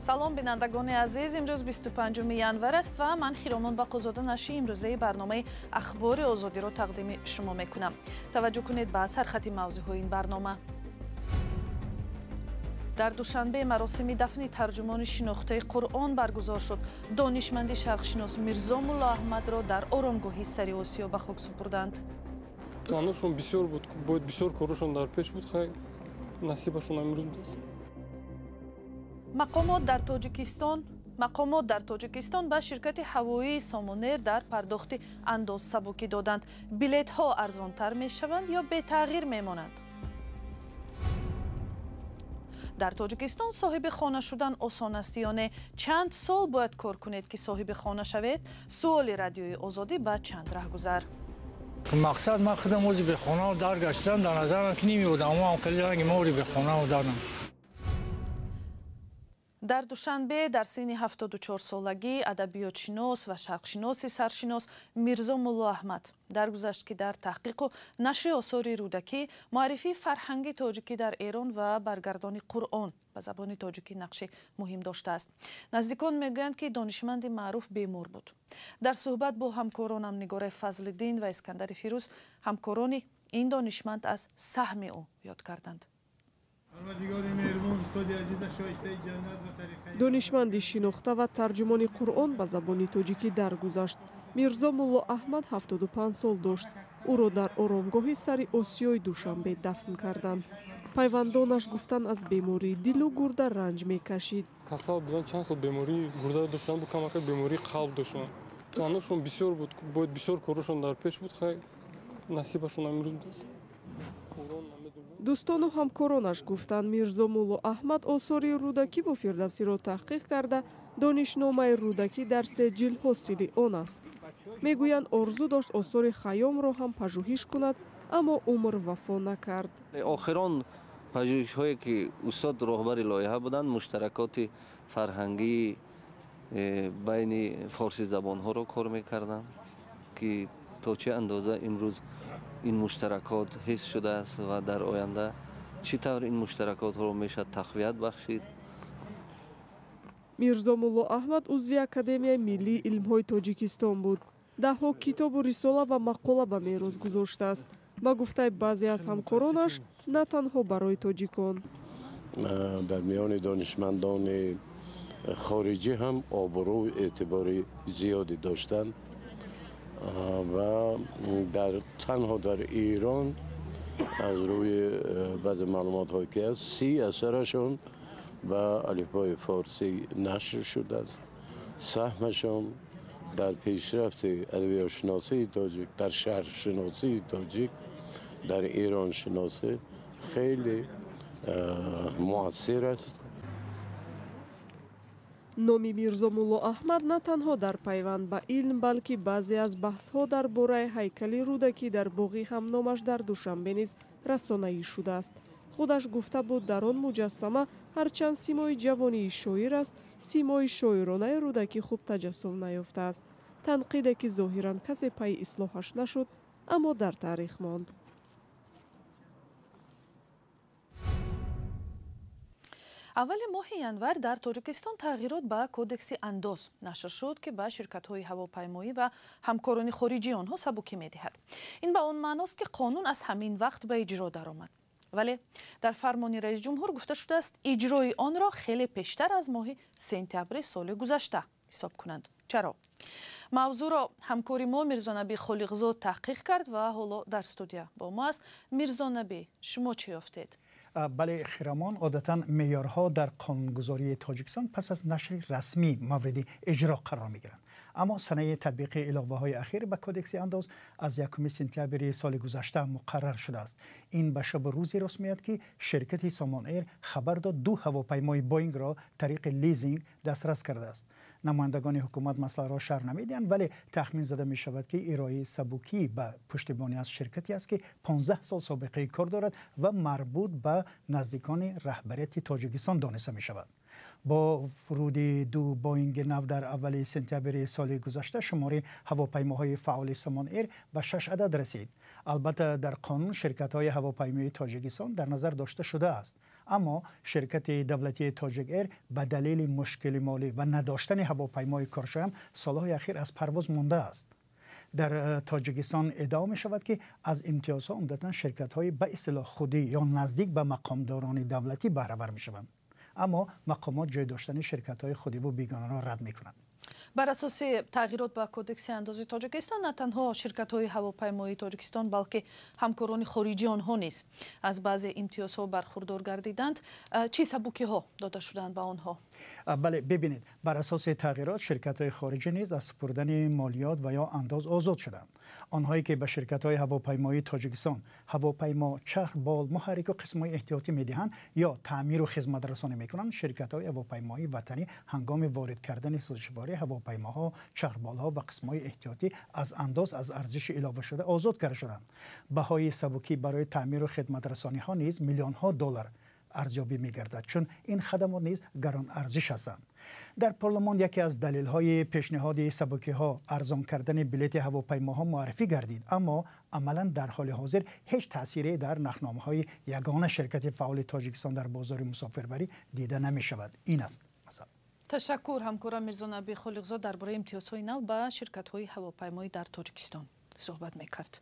салом бинандагони азиз, имрӯз 25 январ аст ва ман Хиромон Бақозода нашри имрӯзаи барномаи ахбори озодиро тақдими шумо мекунам. Таваҷҷӯҳ кунед ба сархати мавзӯъҳои ин барнома. дар душанбе маросими дафни тарҷумони шинохтаи Қуръон баргузор шуд. Донишманди шарқшинос Мирзо Мулло Аҳмадро дар оромгоҳи Сари Осиё ба хок супурданд. Планашон бисёр буд, бояд бисёр корашон дар пеш буд, хай насибашон амрӯз аст. Мақомот дар Тоҷикистон ба ширкати ҳавоии Сомонер дар пардохти андоз сабукӣ доданд. Билетҳо арзонтар мешаванд ё бетағйир мемонанд? дар Тоҷикистон соҳиби хона шудан осон аст ё не? Чанд сол бояд кор кунед ки соҳиби хона шавед? Суоли радиои Озодӣ ба чанд раҳгузар. мақсад ман худам ози бехонао даргаштам, дар назарам ки намеодам, аммо хеле ранги мори бехонао дарам. дар душанбе дар синни 74-солагӣ адабиётшинос ва шарқшиноси саршинос Мирзо Мулло Аҳмад даргузашт ки дар таҳқиқу нашри осори рӯдакӣ, муаррифии фарҳанги тоҷикӣ дар Эрон ва баргардони Қуръон ба забони тоҷикӣ нақши муҳим доштааст. Наздикон мегӯянд ки донишманди маъруф бемор буд. дар суҳбат бо ҳамкоронам Нигораи Фазлиддин ва Искандари Фирӯз ҳамкорони ин донишманд аз саҳми ӯ ёд карданд. донишманди шинохта ва тарҷумони Қуръон ба забони тоҷикӣ даргузашт. Мирзо Мулло Аҳмад 75 сол дошт. ӯро дар оромгоҳи Сари Осиёи Душанбе дафн карданд. пайвандонаш гуфтанд аз бемории дилу гурда ранҷ мекашид. Касал будан чанд сол бемории гурда доштан, бу камака бемории қалб доштан. Планашон бисёр буд, бояд бисёр корашон дар пеш буд, хай насибашон амрӯз аст. дӯстону ҳамкоронаш гуфтанд Мирзо Мулло Аҳмад осори рӯдакиву фирдавсиро таҳқиқ карда, донишномаи рӯдакӣ дар 3 ҷилд ҳосили он аст. мегӯянд орзу дошт осори Хайёмро ҳам пажӯҳиш кунад, аммо умр вафо накард. охирон пажӯҳишҳое ки устод роҳбари лоиҳа буданд, муштаракоти фарҳангии байни форси забонҳоро кор мекарданд, ки то чӣ андоза имрӯз ин муштаракот ҳифз шудааст ва дар оянда чӣ тавр ин муштаракотро мешавад тақвият бахшид. Мирзо Мулло Аҳмад узви Академияи миллии илмҳои Тоҷикистон буд. даҳҳо китобу рисола ва мақола ба мерос гузоштааст. ба гуфтаи баъзе аз ҳамкоронаш, на танҳо барои тоҷикон. дар миёни донишмандони хориҷӣ ҳам обрӯ эътибори зиёде доштанд ва танҳо дар Ирон аз рӯи баъзе маълумотҳое ки аст 30 асарашон ба алифбои форсӣ нашр шудааст. саҳмашон дар пешрафти адабиётшиносии тоҷик, дар шаҳршиносии тоҷик, дар ироншиносӣ хеле муассир аст. номи Мирзо Мулло Аҳмад на танҳо дар пайванд ба илм, балки баъзе аз баҳсҳо дар бораи ҳайкали рӯдакӣ дар боғи ҳамномаш дар Душанбе низ расонаӣ шудааст. худаш гуфта буд дар он муҷассама ҳарчанд симои ҷавонии шоир аст, симои шоиронаи рӯдакӣ хуб таҷассум наёфтааст. танқиде ки зоҳиран касе пайи ислоҳаш нашуд, аммо дар таърих монд. аввали моҳи январ дар Тоҷикистон тағйирот ба кодекси андоз нашр шуд, ки ба ширкатҳои ҳавопаймоӣ ва ҳамкорони хориҷии онҳо сабукӣ медиҳад. ин ба он маъност, ки қонун аз ҳамин вақт ба иҷро даромад. вале дар фармони раис ҷумҳур гуфта шудааст, иҷрои онро хеле пештар аз моҳи сентябри соли гузашта ҳисоб кунанд. чаро? мавзӯъро ҳамкори мо Мирзонабӣ Холиқзод таҳқиқ кард ва ҳоло дар студия бо мо аст. Мирзонабӣ, шумо чӣ ёфтед? бале Хиромон, одатан меъёрҳо дар қонунгузории Тоҷикистон пас аз нашри расмӣ мавриди иҷро қарор мегиранд. аммо санаи татбиқи иловаҳои ахир ба кодекси андоз аз 1 сентябри соли гузашта муқаррар шудааст. ин ба шабу рӯзе рост меояд ки ширкати Somon Air хабар дод 2 ҳавопаймои Боингро тариқи лизинг дастрас кардааст. намояндагони ҳукумат масъаларо шарҳ намедиҳанд, вале тахмин зада мешавад ки ироаи сабукӣ ба пуштибони аз ширкате аст ки 15 сол собиқаи кор дорад ва марбут ба наздикони раҳбарияти Тоҷикистон дониста мешавад. бо фуруди 2 Боинги нав дар аввали сентябри соли гузашта шумори ҳавопаймоҳои фаъоли Somon Air ба 6 адад расид. албатта дар қонун ширкатҳои ҳавопаймоии Тоҷикистон дар назар дошта шудааст, اما شرکت دولتی تاجیک ایر به دلیل مشکل مالی و نداشتن هواپیمای کارشوی سالهای اخیر از پرواز مانده است. در تاجیکستان ادعا می شود که از امتیازها عمدتاً شرکت‌های به اصطلاح خودی یا نزدیک به مقامداران دولتی بهره ور می شوند، اما مقامات جای داشتن شرکت‌های خودی و بیگانه را رد می کنند. بر اساس تغییرات با کودکس اندازی تاجیکستان نه تنها شرکت‌های هواپیمایی تاجیکستان بلکه همکاران خارجی آنها نیز از بعضی امتیازها برخوردار گردیدند. چه سبکی‌ها داده شدند به آنها؟ بله، ببینید، بر اساس تغییرات شرکت‌های خارجی نیز از سپردن مالیات و یا انداز آزاد شدند. آنهایی که به شرکت‌های هواپیمایی تاجیکستان هواپیما، چرخ، بال، محرک و قسم‌های احتیاطی می‌دهند یا تعمیر و خدمت رسانی می‌کنند، شرکت‌های هواپیمایی وطنی هنگام وارد کردن سوژواری هواپیماها، چرخبال‌ها و قسم‌های احتیاطی از انداز از ارزش علاوه شده آزاد کرده شدند. بهای سبکی برای تعمیر و خدمت رسانی‌ها نیز میلیون‌ها دلار ارزیابی می‌گردد، چون این خدمات نیز گران ارزش هستند. در پارلمان یکی از دلایل پیشنهاد سبکی‌ها ارزان کردن بلیط هواپیماها معرفی گردید، اما عملاً در حال حاضر هیچ تأثیری در نرخنامه‌های یگانه شرکت فعال تاجیکستان در بازار مسافربری دیده نمی‌شود. این است مثلا. تشکر همکارم میرزا نبی خالقزاد درباره امتیازهای نو به شرکت‌های هواپیمایی در تاجیکستان صحبت می‌کرد.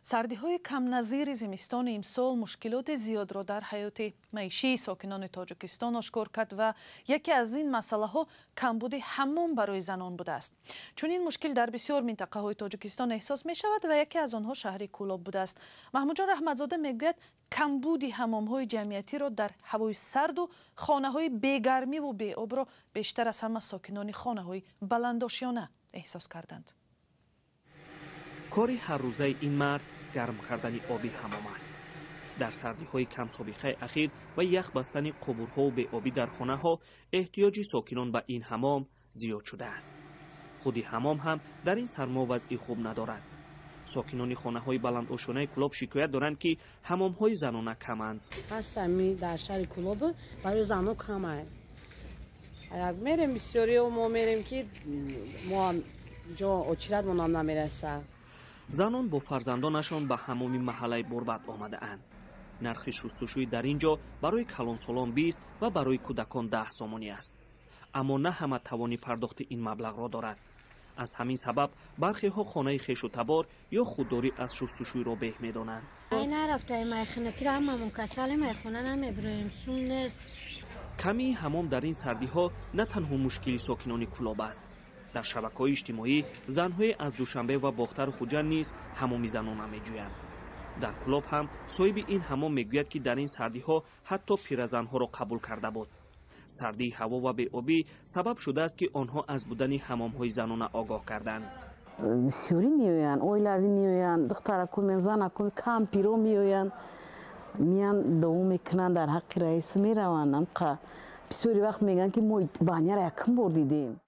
سردی‌های کم نظیر زمستان امسال مشکلات زیاد را در حیات معیشی ساکنان تاجیکستان آشکار کرد و یکی از این مسئله‌ها کمبود حمام برای زنان بوده است. چون این مشکل در بسیار منطقه‌های تاجیکستان احساس می‌شود و یکی از آنها شهر کولاب بوده است. محمود جان رحمتزاده میگوید کمبود حمام‌های جمعیتی را در هوای سرد و خانه‌های بی‌گرمی و بی‌آب را بیشتر از همه ساکنان خانه‌های بلندآشیانه احساس کردند. کاری هر روزه این مرد گرم کردن آبی حمام است. در سردی‌های کم سابقه اخیر و یخ بستن قبورها و بی‌آبی در خانه‌ها احتیاج ساکنان به این حمام زیاد شده است. خودی حمام هم در این سرما وضعی خوب ندارد. ساکنان خانه‌های بلند آشیانه کولاب شکایت دارند که حمام‌های زنانه کمند. هستم در شهر کولاب برای زنان کمه. میریم بسیاری و ما میریم که ما جا اچرت منام نمیرسه. زنان با فرزندانشان به حمام محله بربط آمده اند. نرخ شستشوی در اینجا برای کلانسالان 20 و برای کودکان 10 سامانی است. اما نه همه توانی پرداخت این مبلغ را دارد. از همین سبب برخی ها خانه خویش و تبار یا خودداری از شستشوی را به میدانند. این نرفته میخونه که هممون کسال میخونه نمیبریم سون نیست. کمی حمام در این سردی ها نه تنها مشکلی ساکنان کولاب است. در شبکه‌های اجتماعی زن‌های از دوشنبه و باختر خوجند نیز حمام زنانه می‌جویند. در کولاب هم صاحب این حمام میگوید که در این سردی‌ها حتی پیرزن‌ها را قبول کرده بود. سردی هوا و بی‌آبی سبب شده است که آنها از بودن حمام‌های زنانه آگاه کردند. بسیاری می‌آیند، اویلاوی می‌آیند، دخترکون زنکون کم پیرو می‌آیند، میان دوم میکنن در حق رئیس میروند. بسیاری وقت میگن که ما بانیا را یکم بار دیدیم.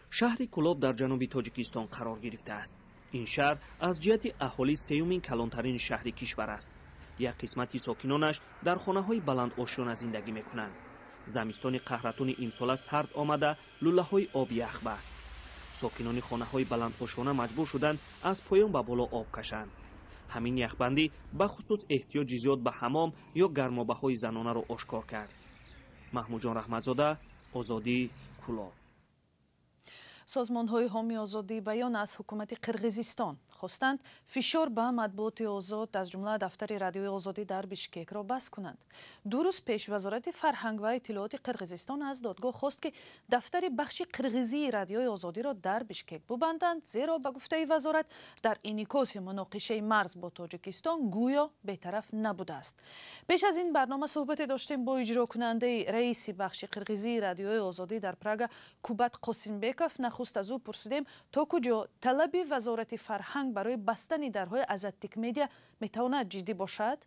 شهر کولاب در جنوب تاجیکستان قرار گرفته است. این شهر از جهت اهالی سیومین کلانترین شهر کشور است. یک قسمتی ساکنانش در خانه‌های بلند آشیانه زندگی میکنند. زمستان قحطان امسال سرد آمده لوله‌های آب یخ بست. ساکنان خانه‌های بلند آشیانه مجبور شدند از پایان به بالا آب کشند. همین یخبندی به خصوص احتیاج زیاد به حمام یا گرمابه‌های زنانه را آشکار کرد. محمود جان رحمتزاده، آزادی، کولاب. سازمان‌های حامی آزادی بیان از حکومت قرغیزستان خواستند فشار به مطبوعات آزاد از جمله دفتر رادیوی آزادی در بیشکک را بس کنند. دو روز پیش وزارت فرهنگ و اطلاعات قرغیزستان از دادگاه خواست که دفتر بخش قرغیزی رادیوی آزادی را در بیشکک ببندند، زیرا به گفته وزارت در انعکاس مناقشه مرز با تاجیکستان گویا بی‌طرف نبوده است. پیش از این برنامه صحبت داشتیم با اجرا کننده رئیس بخش قرغیزی رادیوی آزادی در پراگ کوبات قاسمبکوف. نخست از او پرسیدیم تا کجا طلب وزارت فرهنگ برای بستن درهای ازتیک میدیا میتواند جدی باشد؟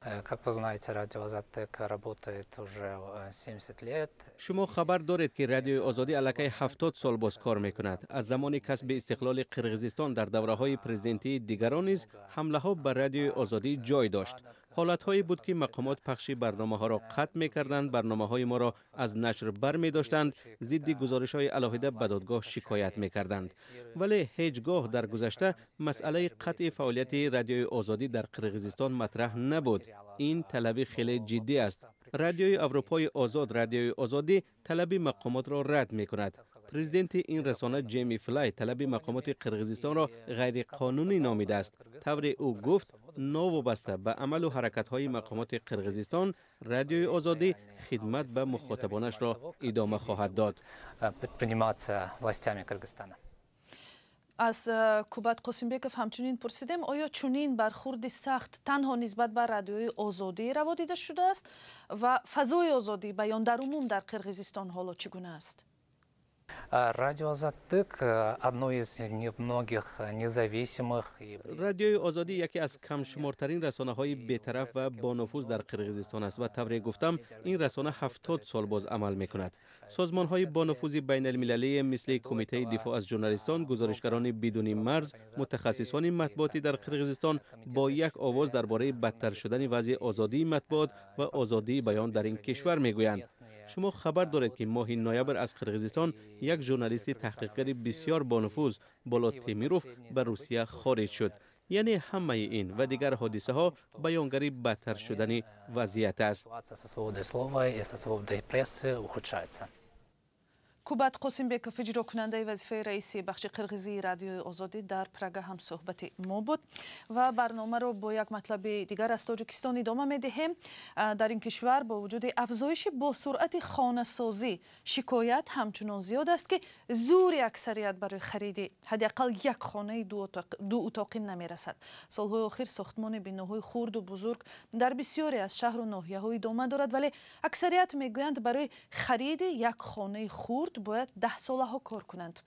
Как вы знаете, радио «Азатек» работает уже 70 лет. شما خبر دارید که رادیوی آزادی علاقه 70 سال باز کار میکند. از زمان کسب استقلال قرقیزستان در دوره‌های پرزیدنتی دیگران نیز حمله‌ها بر رادیوی آزادی جای داشت. حالت‌هایی بود که مقامات پخش برنامه‌ها را قطع می‌کردند، برنامه‌های ما را از نشر برمی‌داشتند، ضد گزارش‌های علیحده به دادگاه شکایت می‌کردند. ولی هیچگاه در گذشته مسئله قطع فعالیت رادیوی آزادی در قرقیزستان مطرح نبود. این طلب خیلی جدی است. رادیوی اروپای آزاد، رادیوی آزادی طلب مقامات را رد می‌کند. پرزیدنت این رسانه جیمی فلای طلب مقامات قرقیزستان را غیر قانونی نامیده است. طور او گفت نوابسته به عمل و حرکت‌های مقامات قرقیزستان، رادیوی آزادی خدمت به مخاطبانش را ادامه خواهد داد. از کوبات قاسمبکов همچنین پرسیدیم آیا چنین برخورد سخت تنها نسبت به رادیوی آزادی روا دیده شده است و فضای آزادی بیان در عموم در قرقیزستان حالا چگونه است؟ Радио «Азатек» одно из немногих независимых. رادیوی آزادی یکی از کم شمارترین رسانه‌های بی‌طرف و با نفوذ در قرقیزستان است و طوری گفتم این رسانه 70 سال باز عمل می‌کند. سازمان‌های با نفوذ بین‌المللی مثل کمیته دفاع از ژورنالیستان، گزارشگران بدون مرز، متخصصان مطبوعاتی در قرقیزستان با یک آواز درباره بدتر شدن وضع آزادی مطبوعات و آزادی بیان در این کشور می‌گویند. شما خبر دارید که ماه نوامبر از قرقیزستان یک ژورنالیست تحقیقگر بسیار با نفوذ بولات تیمیروف به روسیه خارج شد. یعنی همه این و دیگر حادثه ها بیانگری بدتر شدن وضعیت است. کوبات قاسمبکov اجرا کننده وظیفه رئیسی بخش قرقیزی رادیوی آزادی در پراگ هم صحبت ما بود و برنامه رو با یک مطلب دیگر از تاجیکستان ادامه می‌دهیم. در این کشور با وجود افزایش با سرعت خانه سازی شکایت همچنان زیاد است که زور اکثریت برای خرید حداقل یک خانه دو اتاقی نمی‌رسد. سال‌های اخیر ساختمان بناهای خرد و بزرگ در بسیاری از شهر و ناحیه‌ها ادامه دارد ولی اکثریت میگویند برای خرید یک خانه خرد باید 10 ساله ها کار کنند.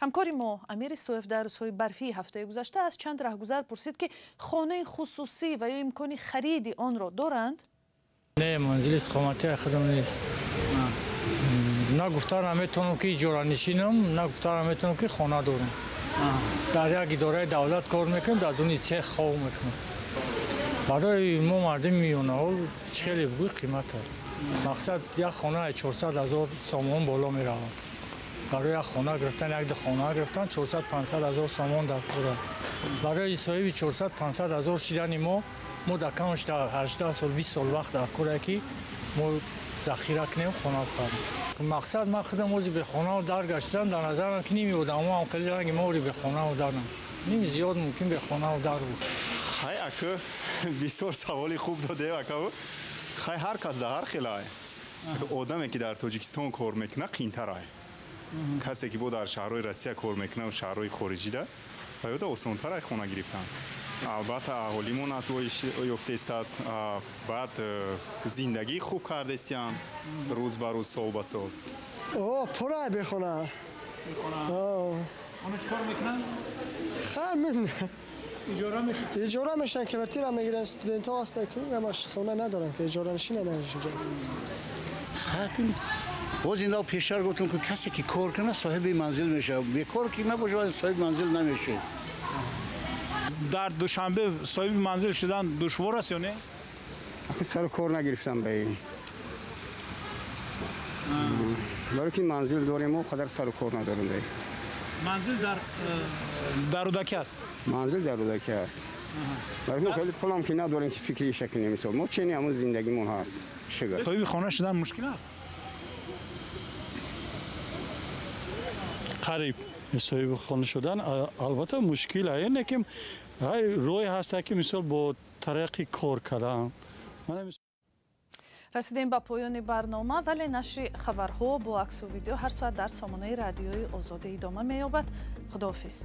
همکاری ما امیر سویف در روزهای برفی هفته گذشته از چند رهگذر پرسید که خانه خصوصی و یا امکان خرید آن را دارند؟ نه، منزل استقامتی خودم نیست. نه گفتن میتونم که اجاره نشینم، نه گفتن میتونم که خانه دارم. در یک اداره دولت کار میکنم، در دونی چه خواب میکنم. برای ما مردم میونه خیلی بگوی قیمت هست. مقصد یک خانه 400,000 سامان بالا می رود. برای یک خانه گرفتن، یک خانه گرفتن 400-500,000 سامان در پوره. برای صاحب 400-500,000 شدن ما در کمش در 18 سال 20 سال وقت در کوره که ما ذخیره کنیم خانه بخریم. مقصد من خودم اوزی به خانه درگشتن در نظرم که نمیودم اما هم خیلی رنگ ما به خانه دارم. نمی زیاد ممکن به خانه در بود. خیلی اکو بسیار سوالی خوب داده اکو. خیلی هر کس در هر خلای آدمی که در تاجیکستان کار میکنه قینتر است. کسی که با در شهرهای روسیه کار میکنه و شهرهای خارجی ده باید آسان‌تر خانه گرفتن. البته اهالیمون از یافته است. بعد زندگی خوب کرده استیم روز به روز سال به سال. پره بخونه. اونو چیکار میکنن؟ خیلی اجاره میشه. اجاره میشن که وقتی را میگیرن استودنت ها هستن که همش خونه ندارن که اجاره نشینه نمیشه. خیلی باز اینا پیشتر گفتم که کسی که کار کنه صاحب منزل میشه، بیکار که نباشه صاحب منزل نمیشه. در دوشنبه صاحب منزل شدن دشوار است یا نه؟ آخه سر کار نگرفتم به این. برای که منزل داریم و خودر سر کار نداریم به این. منزل در رودکی است. منزل در رودکی است. برای که خیلی پولم که نداریم که فکری شکل نمیشه. ما چنین همون زندگیمون هست. شگر. صاحب خانه شدن مشکل است. قریب صاحب خانه شدن البته مشکل است که روی هست که مثال با طریق کار کردن. رسیدیم به پایان برنامه ولی نشر خبرها با عکس و ویدیو هر ساعت در سامانه رادیوی آزادی ادامه می‌یابد. خداحافظ.